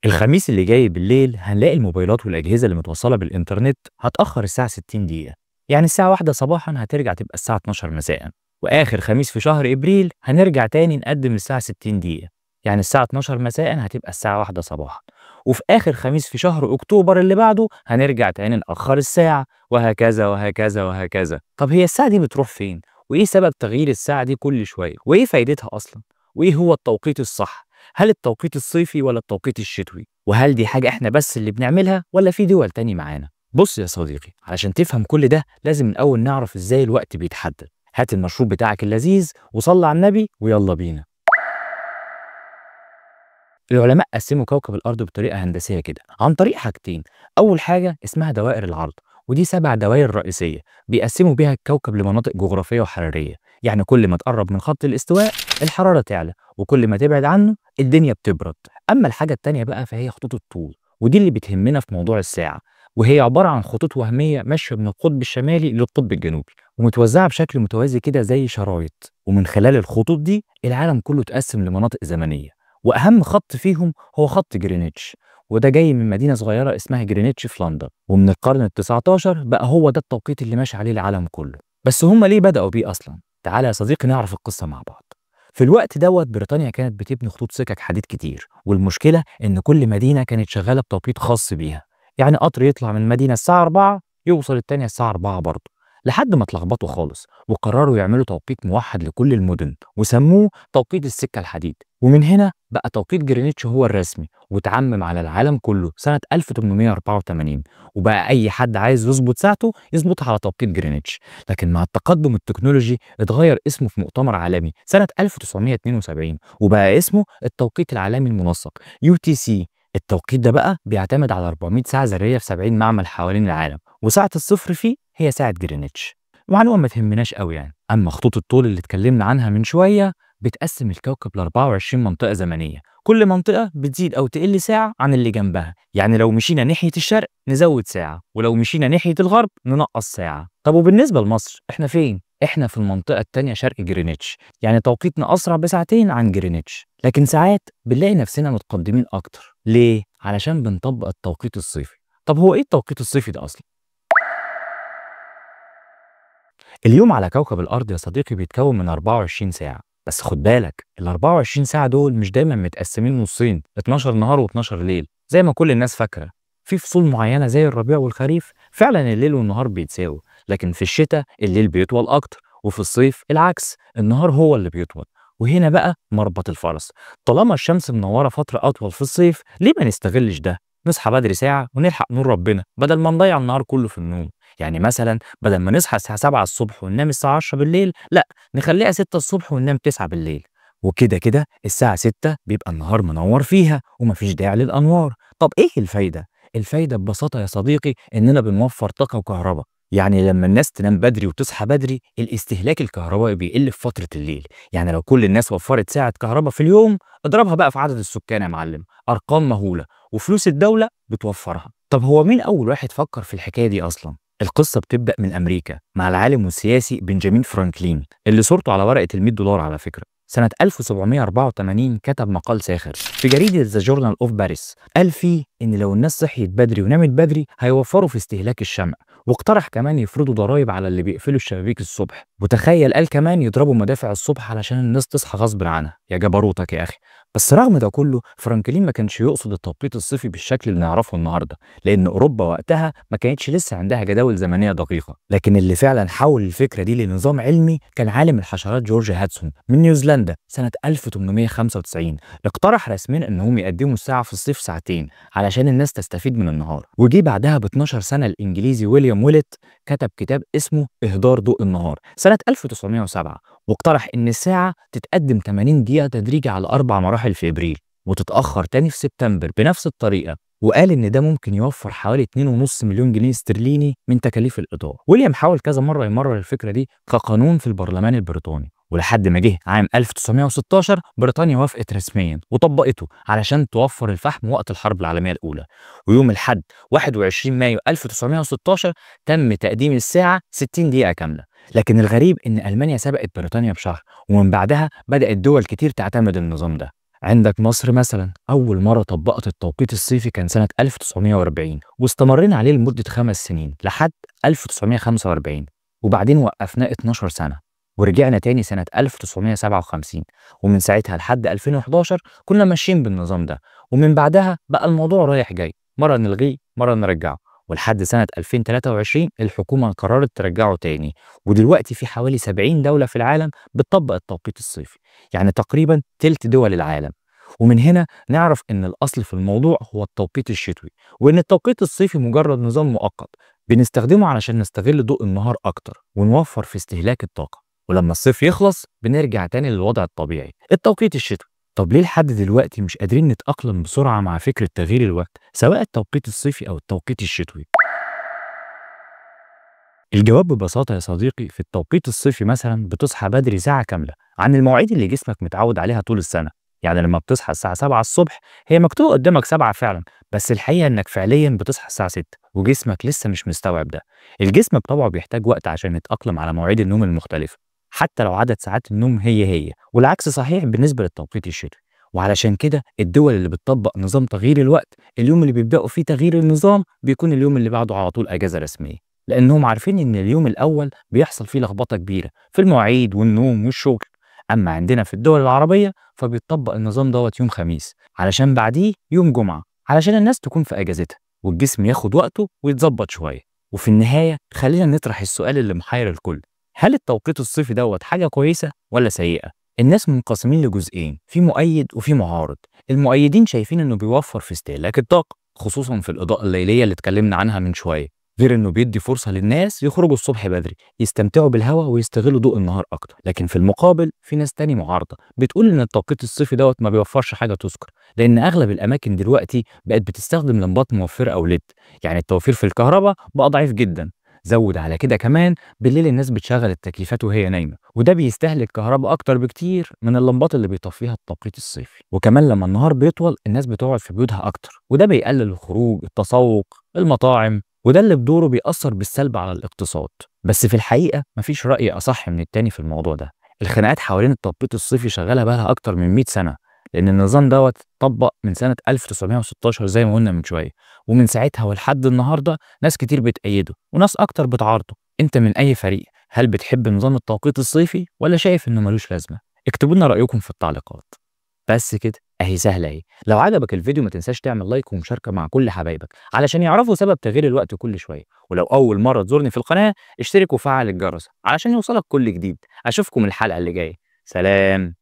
الخميس اللي جاي بالليل هنلاقي الموبايلات والأجهزة اللي متوصلة بالإنترنت هتأخر الساعة 60 دقيقة. يعني الساعة 1 صباحا هترجع تبقى الساعة 12 مساء. وآخر خميس في شهر إبريل هنرجع تاني نقدم الساعة 60 دقيقة. يعني الساعة 12 مساء هتبقى الساعة 1 صباحا. وفي آخر خميس في شهر أكتوبر اللي بعده هنرجع تاني نأخر الساعة، وهكذا وهكذا وهكذا. طب هي الساعة دي بتروح فين؟ وإيه سبب تغيير الساعة دي كل شوية؟ وإيه فايدتها أصلا؟ وإيه هو التوقيت الصح؟ هل التوقيت الصيفي ولا التوقيت الشتوي؟ وهل دي حاجة إحنا بس اللي بنعملها ولا في دول تاني معانا؟ بص يا صديقي، علشان تفهم كل ده لازم الأول نعرف إزاي الوقت بيتحدد. هات المشروب بتاعك اللذيذ وصلي على النبي ويلا بينا. العلماء قسموا كوكب الأرض بطريقة هندسية كده عن طريق حاجتين. أول حاجة اسمها دوائر العرض، ودي 7 دوائر رئيسية بيقسموا بيها الكوكب لمناطق جغرافية وحرارية. يعني كل ما تقرب من خط الاستواء الحرارة تعلى، وكل ما تبعد عنه الدنيا بتبرد. أما الحاجة التانية بقى فهي خطوط الطول، ودي اللي بتهمنا في موضوع الساعة. وهي عبارة عن خطوط وهمية ماشية من القطب الشمالي للقطب الجنوبي، ومتوزعة بشكل متوازي كده زي شرايط. ومن خلال الخطوط دي العالم كله اتقسم لمناطق زمنية. واهم خط فيهم هو خط جرينتش، وده جاي من مدينه صغيره اسمها جرينتش في لندن. ومن القرن ال19 بقى هو ده التوقيت اللي ماشي عليه العالم كله. بس هم ليه بداوا بيه اصلا؟ تعالى يا صديقي نعرف القصه مع بعض. في الوقت دوت بريطانيا كانت بتبني خطوط سكك حديد كتير، والمشكله ان كل مدينه كانت شغاله بتوقيت خاص بيها. يعني قطر يطلع من مدينه الساعه 4 يوصل التانية الساعه 4 برضه، لحد ما اتلخبطوا خالص وقرروا يعملوا توقيت موحد لكل المدن وسموه توقيت السكه الحديد. ومن هنا بقى توقيت جرينتش هو الرسمي، واتعمم على العالم كله سنة 1884. وبقى أي حد عايز يظبط ساعته يظبطها على توقيت جرينتش. لكن مع التقدم التكنولوجي اتغير اسمه في مؤتمر عالمي سنة 1972 وبقى اسمه التوقيت العالمي المنسق UTC. التوقيت ده بقى بيعتمد على 400 ساعة ذرية في 70 معمل حوالين العالم، وساعة الصفر فيه هي ساعة جرينتش. معلومة ما تهمناش قوي يعني. أما خطوط الطول اللي اتكلمنا عنها من شوية بتقسم الكوكب ل 24 منطقة زمنية، كل منطقة بتزيد أو تقل ساعة عن اللي جنبها. يعني لو مشينا ناحية الشرق نزود ساعة، ولو مشينا ناحية الغرب ننقص ساعة. طب وبالنسبة لمصر إحنا فين؟ إحنا في المنطقة التانية شرق جرينتش، يعني توقيتنا أسرع بساعتين عن جرينتش. لكن ساعات بنلاقي نفسنا متقدمين أكتر. ليه؟ علشان بنطبق التوقيت الصيفي. طب هو إيه التوقيت الصيفي ده أصلا؟ اليوم على كوكب الأرض يا صديقي بيتكون من 24 ساعة. بس خد بالك ال 24 ساعة دول مش دايما متقسمين نصين 12 نهار و12 ليل زي ما كل الناس فاكرة. في فصول معينة زي الربيع والخريف فعلا الليل والنهار بيتساووا، لكن في الشتاء الليل بيطول أكتر، وفي الصيف العكس النهار هو اللي بيطول. وهنا بقى مربط الفرس. طالما الشمس منورة فترة أطول في الصيف ليه ما نستغلش ده؟ نصحى بدري ساعة ونلحق نور ربنا بدل ما نضيع النهار كله في النوم. يعني مثلا بدل ما نصحى الساعة 7 الصبح وننام الساعة 10 بالليل، لا نخليها 6 الصبح وننام 9 بالليل. وكده كده الساعة 6 بيبقى النهار منور فيها ومفيش داعي للأنوار. طب إيه الفايدة؟ الفايدة ببساطة يا صديقي إننا بنوفر طاقة وكهرباء. يعني لما الناس تنام بدري وتصحى بدري الاستهلاك الكهربائي بيقل في فترة الليل. يعني لو كل الناس وفرت ساعة كهرباء في اليوم اضربها بقى في عدد السكان يا معلم، أرقام مهولة وفلوس الدولة بتوفرها. طب هو مين أول واحد فكر في الحكاية دي أصلا؟ القصة بتبدأ من أمريكا مع العالم والسياسي بنجامين فرانكلين، اللي صورته على ورقة $100 على فكرة. سنة 1784 كتب مقال ساخر في جريدة ذا جورنال أوف باريس، قال فيه إن لو الناس صحيت بدري ونامت بدري هيوفروا في استهلاك الشمع. واقترح كمان يفرضوا ضرائب على اللي بيقفلوا الشبابيك الصبح. وتخيل قال كمان يضربوا مدافع الصبح علشان الناس تصحى غصب عنها. يا جبروتك يا أخي. بس رغم ده كله فرانكلين ما كانش يقصد التوقيت الصيفي بالشكل اللي نعرفه النهارده، لأن أوروبا وقتها ما كانتش لسه عندها جداول زمنية دقيقة. لكن اللي فعلا حول الفكرة دي لنظام علمي كان عالم الحشرات جورج هاتسون من نيوزيلندا سنة 1895. اقترح رسميا انهم يقدموا الساعة في الصيف ساعتين علشان الناس تستفيد من النهار. وجي بعدها ب 12 سنة الإنجليزي ويليام ويلت كتب كتاب اسمه إهدار ضوء النهار سنة 1907، واقترح إن الساعة تتقدم 80 دقيقة تدريجي على 4 مراحل في إبريل، وتتأخر تاني في سبتمبر بنفس الطريقة. وقال إن ده ممكن يوفر حوالي 2.5 مليون جنيه استرليني من تكاليف الإضاءة. ويليام حاول كذا مرة يمرر الفكرة دي كقانون في البرلمان البريطاني، ولحد ما جه عام 1916 بريطانيا وافقت رسميا وطبقته علشان توفر الفحم وقت الحرب العالمية الأولى. ويوم الحد 21 مايو 1916 تم تقديم الساعة 60 دقيقة كاملة. لكن الغريب إن ألمانيا سبقت بريطانيا بشهر، ومن بعدها بدأت دول كتير تعتمد النظام ده. عندك مصر مثلا أول مرة طبقت التوقيت الصيفي كان سنة 1940 واستمرينا عليه لمدة 5 سنين لحد 1945، وبعدين وقفناه 12 سنة ورجعنا تاني سنة 1957، ومن ساعتها لحد 2011 كنا ماشيين بالنظام ده، ومن بعدها بقى الموضوع رايح جاي، مرة نلغيه مرة نرجعه، ولحد سنة 2023 الحكومة قررت ترجعه تاني. ودلوقتي في حوالي 70 دولة في العالم بتطبق التوقيت الصيفي، يعني تقريبا تلت دول العالم. ومن هنا نعرف إن الأصل في الموضوع هو التوقيت الشتوي، وإن التوقيت الصيفي مجرد نظام مؤقت بنستخدمه علشان نستغل ضوء النهار أكتر ونوفر في استهلاك الطاقة، ولما الصيف يخلص بنرجع تاني للوضع الطبيعي التوقيت الشتوي. طب ليه لحد دلوقتي مش قادرين نتأقلم بسرعة مع فكرة تغيير الوقت سواء التوقيت الصيفي أو التوقيت الشتوي؟ الجواب ببساطة يا صديقي، في التوقيت الصيفي مثلا بتصحى بدري ساعة كاملة عن المواعيد اللي جسمك متعود عليها طول السنة. يعني لما بتصحى الساعة 7 الصبح هي مكتوبة قدامك 7 فعلا، بس الحقيقة انك فعليا بتصحى الساعة 6 وجسمك لسه مش مستوعب ده. الجسم بطبعه بيحتاج وقت عشان يتأقلم على مواعيد النوم المختلفة، حتى لو عدد ساعات النوم هي، والعكس صحيح بالنسبة للتوقيت الشتوي. وعلشان كده الدول اللي بتطبق نظام تغيير الوقت اليوم اللي بيبدأوا فيه تغيير النظام بيكون اليوم اللي بعده على طول أجازة رسمية، لأنهم عارفين إن اليوم الأول بيحصل فيه لخبطة كبيرة في المواعيد والنوم والشغل. أما عندنا في الدول العربية فبيطبق النظام دوت يوم خميس علشان بعديه يوم جمعة، علشان الناس تكون في أجازتها والجسم ياخد وقته ويتظبط شوية. وفي النهاية خلينا نطرح السؤال اللي محير الكل: هل التوقيت الصيفي دوت حاجة كويسة ولا سيئة؟ الناس منقسمين لجزئين، في مؤيد وفي معارض. المؤيدين شايفين إنه بيوفر في استهلاك الطاقة خصوصا في الإضاءة الليلية اللي اتكلمنا عنها من شوية، غير انه بيدي فرصه للناس يخرجوا الصبح بدري يستمتعوا بالهواء ويستغلوا ضوء النهار اكتر. لكن في المقابل في ناس تاني معارضه بتقول ان التوقيت الصيفي دوت ما بيوفرش حاجه تذكر، لان اغلب الاماكن دلوقتي بقت بتستخدم لمبات موفره او ليد، يعني التوفير في الكهرباء بقى ضعيف جدا. زود على كده كمان بالليل الناس بتشغل التكييفات وهي نايمه، وده بيستهلك كهرباء اكتر بكتير من اللمبات اللي بيطفيها التوقيت الصيفي. وكمان لما النهار بيطول الناس بتقعد في بيوتها اكتر، وده بيقلل الخروج التسوق المطاعم، وده اللي بدوره بيأثر بالسلب على الاقتصاد. بس في الحقيقة مفيش رأي أصح من التاني في الموضوع ده. الخناقات حوالين التطبيق الصيفي شغالة بقالها أكتر من 100 سنة، لأن النظام دوت اتطبق من سنة 1916 زي ما قلنا من شوية، ومن ساعتها ولحد النهاردة ناس كتير بتأيده وناس أكتر بتعارضه. أنت من أي فريق؟ هل بتحب نظام التوقيت الصيفي ولا شايف إنه ملوش لازمة؟ اكتبوا لنا رأيكم في التعليقات. بس كده اهي سهله اهي. لو عجبك الفيديو ما تنساش تعمل لايك ومشاركه مع كل حبايبك علشان يعرفوا سبب تغيير الوقت كل شويه، ولو اول مره تزورني في القناه اشترك وفعل الجرس علشان يوصلك كل جديد. اشوفكم الحلقه اللي جايه. سلام.